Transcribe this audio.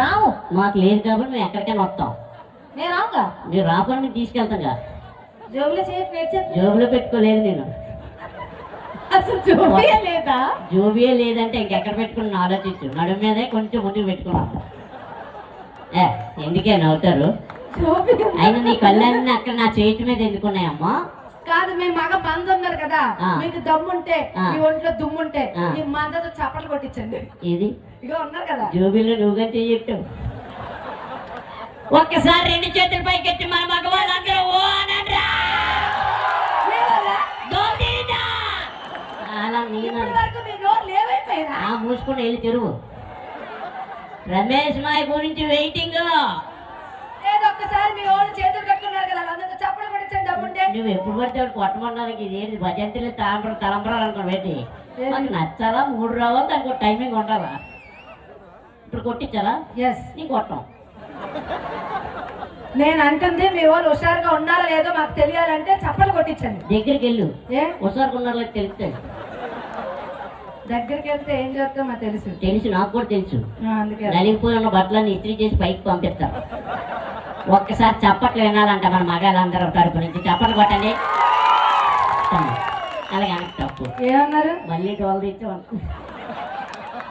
రావు. మాకు లేదు కాబట్టి మేము ఎక్కడికైనా వస్తాం. నేను రావుగా. మీరు రాకుండా మేము తీసుకెళ్తాంగా. జోబులో చేసి జోబులో పెట్టుకోలేదు నేను. అసలు జోబియే లేదా? జోబియే లేదంటే ఇంకెక్కడ పెట్టుకుని ఆలోచించు. నడుము మీదే కొంచెం ముందుకు పెట్టుకున్నాను. ఎందుకే నవ్వుతారు? అయినా నీ కళ్ళన్నీ అక్కడ నా చేతి మీద ఎందుకున్నాయమ్మా? కాదు, మీ మగ మంద ఉన్నారు కదా, మీకు దమ్ముంటే, మీ ఒంట్లో దుమ్ముంటే మీ మందతో చప్పట్లు కొట్టించండి. ఇది ఇగో ఉన్నారు కదా జోబీలో నువ్వుగా చెయ్యట్టు. ఒక్కసారి రెండు చేతుల పైకెత్తి మన మగవాళ్ళందరూ ఓ అనండ్రా. అలా మూసుకుని వెళ్ళి తిరుగు. రమేష్ మాయ గురించి వెయిటింగ్. ఒక్కసారి మీ ఓళ్ళు చేతులు కట్టుకున్నారు కదా, అందరితో చప్పట్లు కొట్టించండి దమ్ముంటే. నువ్వు ఎప్పుడు పడితే కొట్టమన్నానికి ఇది ఏంటి? భజంతులు తలంబరాలు అనుకో పెట్టి మాకు నచ్చాలా, 3 రావాలి, దానికి టైమింగ్ ఉండాలా. ఇప్పుడు కొట్టించాలా? నీ కొట్టం. నేను అంటుంది మీ వాళ్ళు హుషారుగా ఉన్నారా లేదో మాకు తెలియాలంటే చప్పట్లు కొట్టించండి. దగ్గరికి వెళ్ళు, హుషారుగా ఉన్నారో తెలుస్తుంది. దగ్గరికి వెళ్తే ఏం చేస్తాం మాకు తెలుసు. నాకు కూడా తెలుసు. అందుకే నలిగిపోయి ఉన్న బట్టలన్నీ ఇస్త్రీ చేసి పైకి పంపిస్తారు. ఒక్కసారి చప్పట్లు వినాలంట మన మగాళ్ళందరూ తరపు నుంచి. చప్పట్లు కొట్టండి. అలాగే తప్పు ఏమన్నారు? మళ్ళీ డోల్ తెచ్చి